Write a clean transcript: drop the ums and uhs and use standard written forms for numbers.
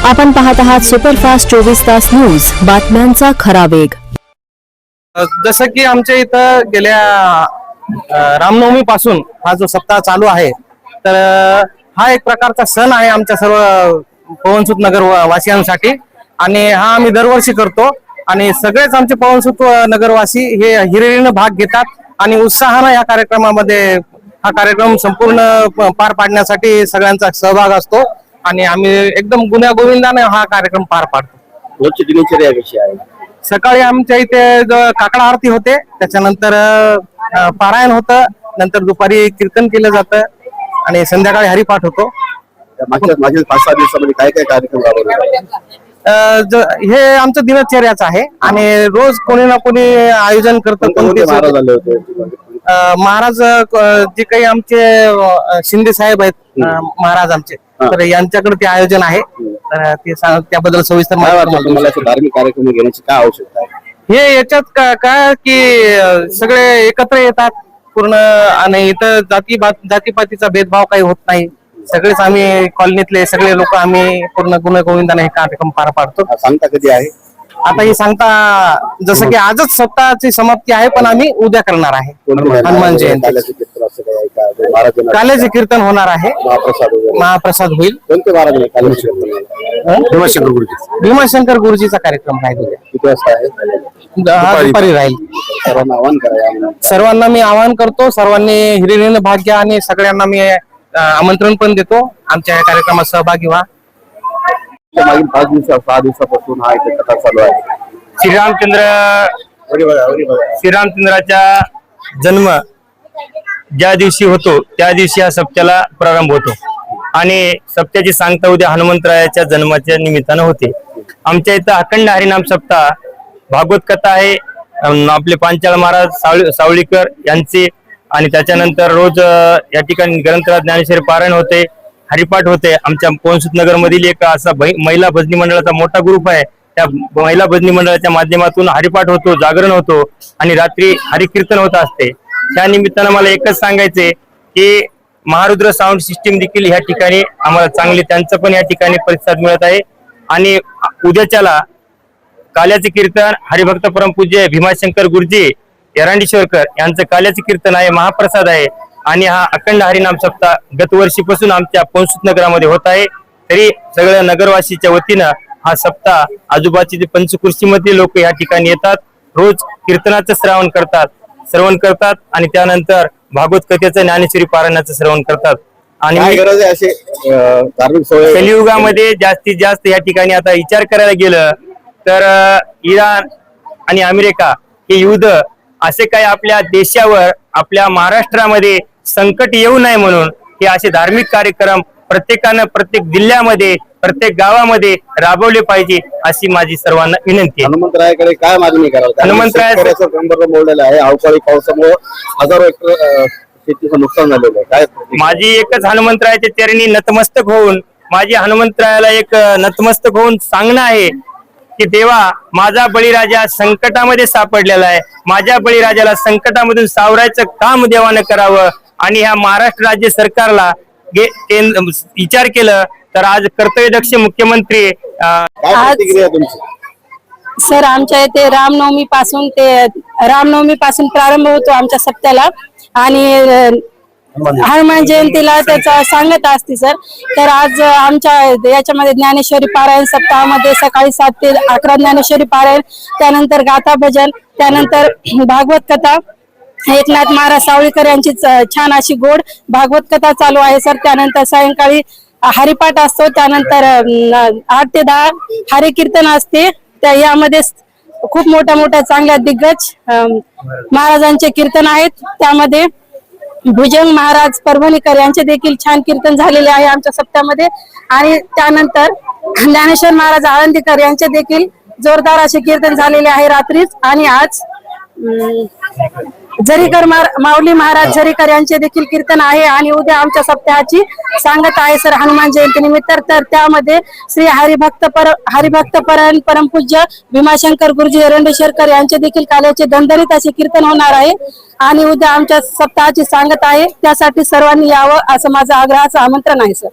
आपण पाहत आहात सुपरफास्ट 24 तास न्यूज, बातम्यांचा खरा वेग। जसं की आमच्या इथं गेल्या रामनवमी पासून हा जो सप्ताह चालू आहे, तर हा एक प्रकारचा सण आहे आमच्या सर्व पवनसूत नगर वासियांसाठी आणि हा आम्ही दरवर्षी करतो आणि सगळेच आमचे पवनसूत नगरवासी हे हिरिरीने भाग घेतात आणि उत्साहानं या कार्यक्रमामध्ये हा कार्यक्रम संपूर्ण पार पाडण्यासाठी सगळ्यांचा सहभाग असतो आणि आम्ही एकदम गुण्यागोविंदाने हा कार्यक्रम पार पाडतो। रोजची दिनचर्या कशी आहे? सकाळी आमच्या इथे काकडा आरती होते, त्याच्यानंतर पारायण होतं, नंतर दुपारी कीर्तन केलं जातं आणि संध्याकाळी हरिपाठ होतो। मागच्या 5-6 दिवसामध्ये काय काय कार्यक्रम राबवले? हे आमचं दिनचर्याच आहे आणि रोज कोणी ना कोणी आयोजन करतं। कोणते महाराज आले होते? महाराज जे काही आमचे शिंदे साहेब आहेत महाराज आमचे, तर यांच्याकडे ते आयोजन आहे, तर ते त्याबद्दल सविस्तर मला धार्मिक कार्यक्रम घेण्याची काय आवश्यकता आहे? हे याच्यात काय की सगळे एकत्र येतात पूर्ण आणि इथं जातीपातीचा भेदभाव काही होत नाही। सगळेच आम्ही कॉलनीतले सगळे लोक आम्ही पूर्ण गुण्यागोविंदाने हे कार्यक्रम पार पाडतो। सांगता कधी आहे? आता ही सांगता जसं की आजच सप्ताहाची समाप्ती आहे, पण आम्ही उद्या करणार आहे हनुमान जयंती। काल्याचे कीर्तन होणार आहे, महाप्रसाद होईल। कोणते महाराज? भीमाशंकर गुरुजीचा कार्यक्रम आहे उद्या। किती वाजता आहे? दुपारी राहील। सर्वांना आवाहन करा। सर्वांना मी आवाहन करतो, सर्वांनी हिरिरीने भाग घ्या आणि सगळ्यांना मी आमंत्रण पण देतो आमच्या या कार्यक्रमात सहभागी व्हा। मागील 5-6 दिवसापासून हा एक कथा चालू आहे। श्रीरामचंद्राचा जन्म ज्या दिवशी होतो त्या दिवशी या सप्त्याला प्रारंभ होतो आणि सप्त्याची सांगता उद्या हनुमंतरायाच्या जन्माच्या निमित्तानं होते। आमच्या इथं अखंड हरिनाम सप्ताह भागवत कथा आहे, आपले पांचाळ महाराज सावळीकर यांचे, आणि त्याच्यानंतर रोज या ठिकाणी ग्रंथराज ज्ञानेश्वरी पारायण होते, हरिपाठ होते। आमच्या पवनसूत नगर मधील एक असा महिला भजनी मंडळाचा मोठा ग्रुप आहे, त्या महिला भजनी मंडळाच्या माध्यमातून हरिपाठ होतो, जागरण होतो आणि रात्री हरिकीर्तन होत असते। त्या निमित्तानं मला एकच सांगायचे की महारुद्र साऊंड सिस्टीम देखील ह्या ठिकाणी आम्हाला चांगली, त्यांचं पण या ठिकाणी प्रतिसाद मिळत आहे। आणि उद्याच्याला काल्याचे कीर्तन हरिभक्त परमपूज्य भीमाशंकर गुरुजी एरांडेश्वरकर यांचं काल्याचे कीर्तन आहे, महाप्रसाद आहे आणि हा अखंड हरिनाम सप्ताह गत वर्षीपासून आमच्या पवनसूत नगरामध्ये होत आहे। तरी सगळ्या नगरवासीच्या वतीनं हा सप्ताह आजूबाजूचे पंचकृषीमधील लोक या ठिकाणी येतात, रोज कीर्तनाचं श्रवण करतात आणि त्यानंतर भागवत कथेचं ज्ञानेश्वरी पारायणाचं श्रवण करतात। आणि कलियुगामध्ये जास्तीत जास्त या ठिकाणी आता विचार करायला गेलं तर इराण आणि अमेरिका हे युद्ध असे काही आपल्या देशावर, आपल्या महाराष्ट्रामध्ये संकट येऊ नये म्हणून हे असे धार्मिक कार्यक्रम प्रत्येकानं प्रत्येक जिल्ह्यामध्ये, प्रत्येक गावामध्ये राबवले पाहिजे अशी माझी सर्वांना विनंती आहे। हनुमंतरायाकडे काय मागणी करावी? हनुमंतरायाचं कंबर मोडलेलं आहे, अवकाळी पावसामुळे हजारो एकर शेतीचं नुकसान झालेलं आहे, काय? माझी एकच हनुमंतरायाच्या चरणी नतमस्तक होऊन, माझी हनुमंतरायाला एक नतमस्तक होऊन सांगणं आहे की देवा, माझा बळीराजा संकटामध्ये सापडलेला आहे, माझ्या बळीराजाला संकटामधून सावरायचं काम देवानं करावं आणि ह्या महाराष्ट्र राज्य सरकारला विचार केलं तर आज कर्तव्यदक्ष मुख्यमंत्री सर आमच्या इथे रामनवमी पासून प्रारंभ होतो आमच्या सप्त्याला आणि हनुमान जयंतीला त्याचा सांगत असते सर। तर आज आमच्या याच्यामध्ये ज्ञानेश्वरी पारायण सप्ताहामध्ये सकाळी 7 ते 11 ज्ञानेश्वरी पारायण, त्यानंतर गाथा भजन, त्यानंतर भागवत कथा, एकनाथ महाराज सावळीकर यांची छान अशी गोड भागवत कथा चालू आहे सर। त्यानंतर सायंकाळी हरिपाठ असतो, त्यानंतर 8 ते 10 हरिकीर्तन असते। त्या यामध्ये खूप मोठ्या चांगल्या दिग्गज महाराजांचे कीर्तन आहेत, त्यामध्ये भुजंग महाराज परभणीकर यांचे देखील छान कीर्तन झालेले आहे आमच्या सप्त्यामध्ये। आणि त्यानंतर ज्ञानेश्वर महाराज आळंदीकर यांचे देखील जोरदार असे कीर्तन झालेले आहे रात्रीच। आणि आज जरीकर माऊली महाराज जरीकर यांचे देखील कीर्तन आहे आणि उद्या आमच्या सप्ताहाची सांगत आहे सर हनुमान जयंती निमित्त। तर त्यामध्ये श्री हरिभक्त परमपूज्य भीमाशंकर गुरुजी एरंडेश्वरकर यांचे देखील काल्याचे दंडरीत असे कीर्तन होणार आहे आणि उद्या आमच्या सप्ताहाची सांगत आहे, त्यासाठी सर्वांनी यावं असं माझं आग्रहाचं आमंत्रण आहे सर।